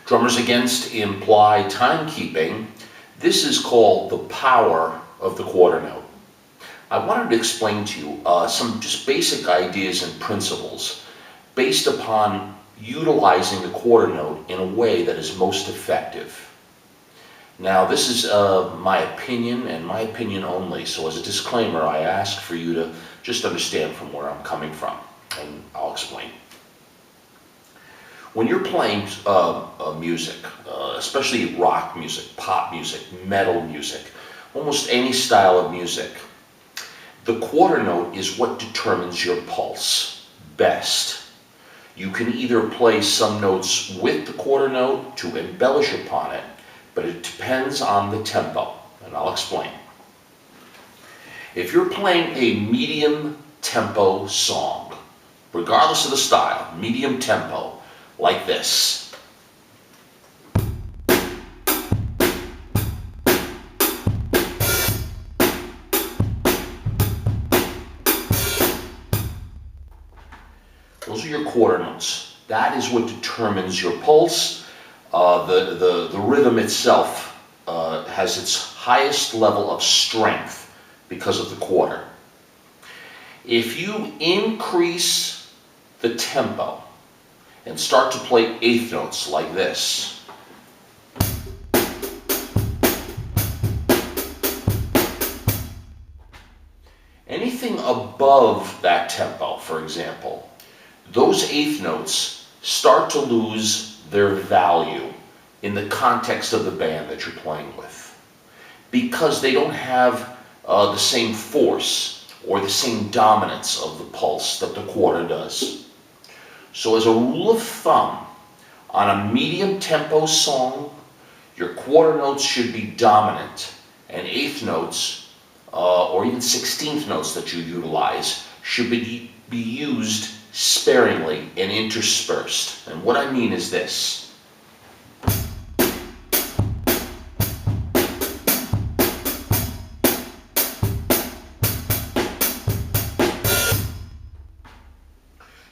Drummers Against imply timekeeping. This is called the power of the quarter note. I wanted to explain to you some just basic ideas and principles based upon utilizing the quarter note in a way that is most effective. Now, this is my opinion and my opinion only, so as a disclaimer, I ask for you to just understand from where I'm coming from, and I'll explain. When you're playing music, especially rock music, pop music, metal music, almost any style of music, the quarter note is what determines your pulse best. You can either play some notes with the quarter note to embellish upon it, but it depends on the tempo, and I'll explain. If you're playing a medium tempo song, regardless of the style, medium tempo, like this. Those are your quarter notes. That is what determines your pulse. The rhythm itself has its highest level of strength because of the quarter. If you increase the tempo and start to play eighth notes like this, anything above that tempo, for example, those eighth notes start to lose their value in the context of the band that you're playing with, because they don't have the same force or the same dominance of the pulse that the quarter does. So as a rule of thumb, on a medium tempo song, your quarter notes should be dominant, and eighth notes, or even 16th notes that you utilize, should be used sparingly and interspersed. And what I mean is this.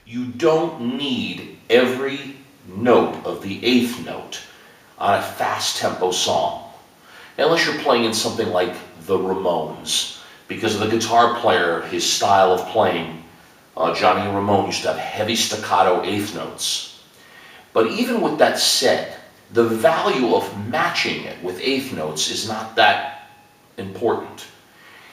You don't need every note of the eighth note on a fast tempo song, unless you're playing in something like the Ramones, because of the guitar player, his style of playing. Johnny Ramone used to have heavy staccato eighth notes. But even with that said, the value of matching it with eighth notes is not that important.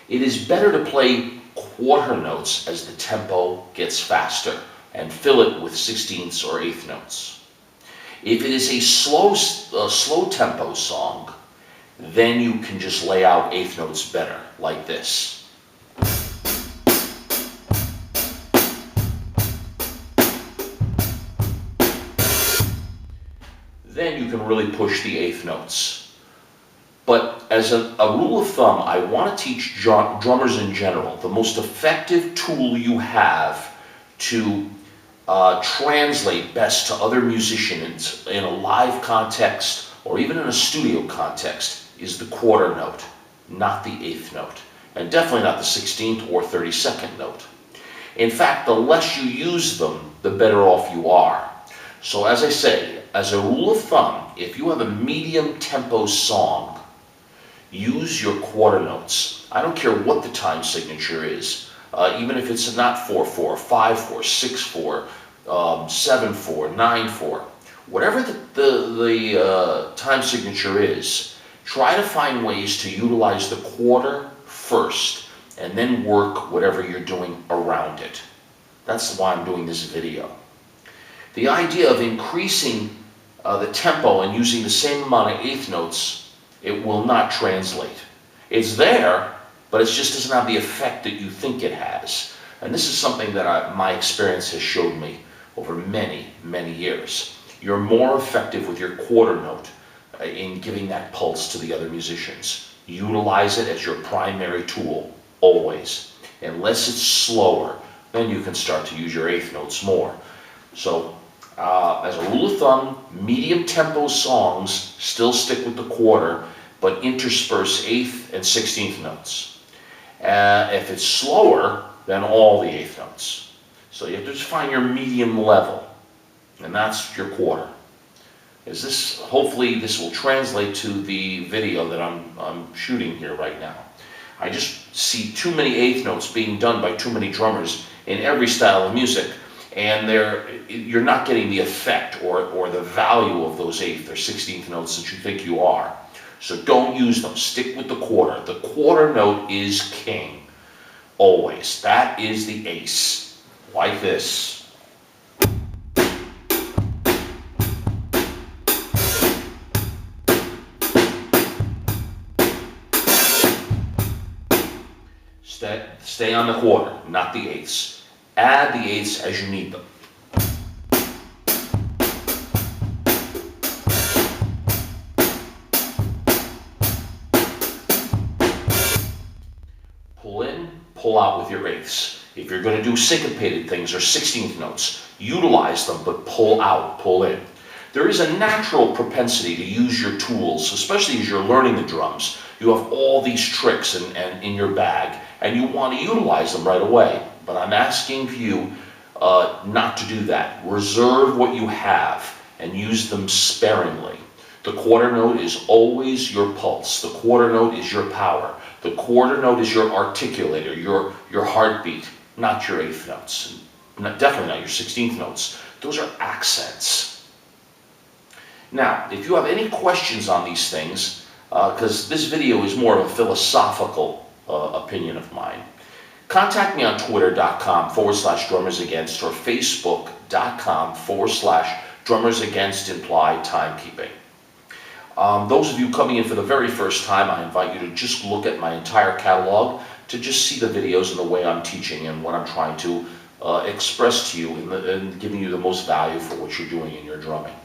It is better to play quarter notes as the tempo gets faster and fill it with 16ths or eighth notes. If it is a slow tempo song, then you can just lay out eighth notes better, like this. Then you can really push the eighth notes. But as a rule of thumb, I want to teach drummers in general, the most effective tool you have to translate best to other musicians in a live context or even in a studio context is the quarter note, not the eighth note, and definitely not the 16th or 32nd note. In fact, the less you use them, the better off you are. So as I say, as a rule of thumb, if you have a medium tempo song, use your quarter notes. I don't care what the time signature is, even if it's not 4/4, 5/4, 6/4, 7/4, 9/4, whatever the time signature is, try to find ways to utilize the quarter first and then work whatever you're doing around it. That's why I'm doing this video. The idea of increasing the tempo and using the same amount of eighth notes, it will not translate. It's there, but it just doesn't have the effect that you think it has. And this is something that my experience has showed me over many, many years. You're more effective with your quarter note in giving that pulse to the other musicians. Utilize it as your primary tool, always. Unless it's slower, then you can start to use your eighth notes more. So, as a rule of thumb, medium tempo songs still stick with the quarter, but intersperse eighth and 16th notes. If it's slower, then all the eighth notes. So you have to just find your medium level, and that's your quarter. Is this, hopefully this will translate to the video that I'm shooting here right now. I just see too many eighth notes being done by too many drummers in every style of music, and you're not getting the effect or the value of those eighth or 16th notes that you think you are. So don't use them. Stick with the quarter. The quarter note is king, always. That is the ace, like this. Stay on the quarter, not the eighths. Add the eighths as you need them. Pull in, pull out with your eighths. If you're going to do syncopated things or 16th notes, utilize them, but pull out, pull in. There is a natural propensity to use your tools, especially as you're learning the drums. You have all these tricks in your bag, and you want to utilize them right away. But I'm asking you not to do that. Reserve what you have and use them sparingly. The quarter note is always your pulse. The quarter note is your power. The quarter note is your articulator, your heartbeat, not your eighth notes. Definitely not your 16th notes. Those are accents. Now, if you have any questions on these things, because this video is more of a philosophical opinion of mine, contact me on twitter.com/drummersagainst or facebook.com/drummersagainst timekeeping. Those of you coming in for the very first time, I invite you to just look at my entire catalog to just see the videos and the way I'm teaching and what I'm trying to express to you and giving you the most value for what you're doing in your drumming.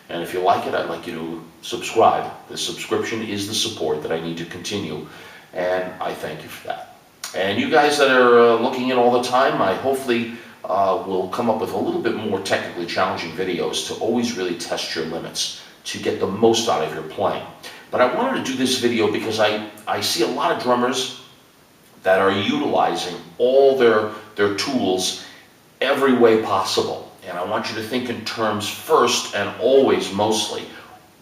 And if you like it, I'd like you to subscribe. The subscription is the support that I need to continue, and I thank you for that. And you guys that are looking in all the time, I hopefully will come up with a little bit more technically challenging videos to always really test your limits, to get the most out of your playing. But I wanted to do this video because I see a lot of drummers that are utilizing all their tools every way possible. And I want you to think in terms first and always mostly,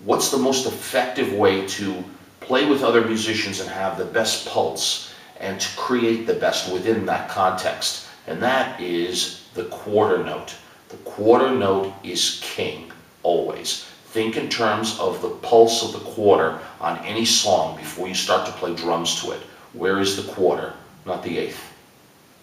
what's the most effective way to play with other musicians and have the best pulse and to create the best within that context? And that is the quarter note. The quarter note is king, always. Think in terms of the pulse of the quarter on any song before you start to play drums to it. Where is the quarter, not the eighth?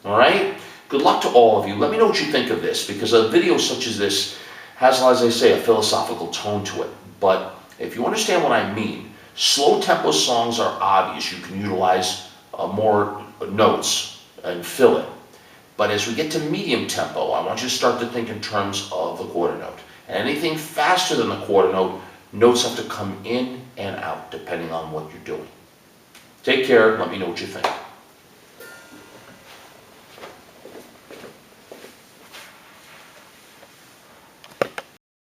All right? Good luck to all of you. Let me know what you think of this, because a video such as this has, as I say, a philosophical tone to it. But if you understand what I mean, slow tempo songs are obvious. You can utilize more notes and fill it. But as we get to medium tempo, I want you to start to think in terms of the quarter note. And anything faster than the quarter note, notes have to come in and out depending on what you're doing. Take care. Let me know what you think.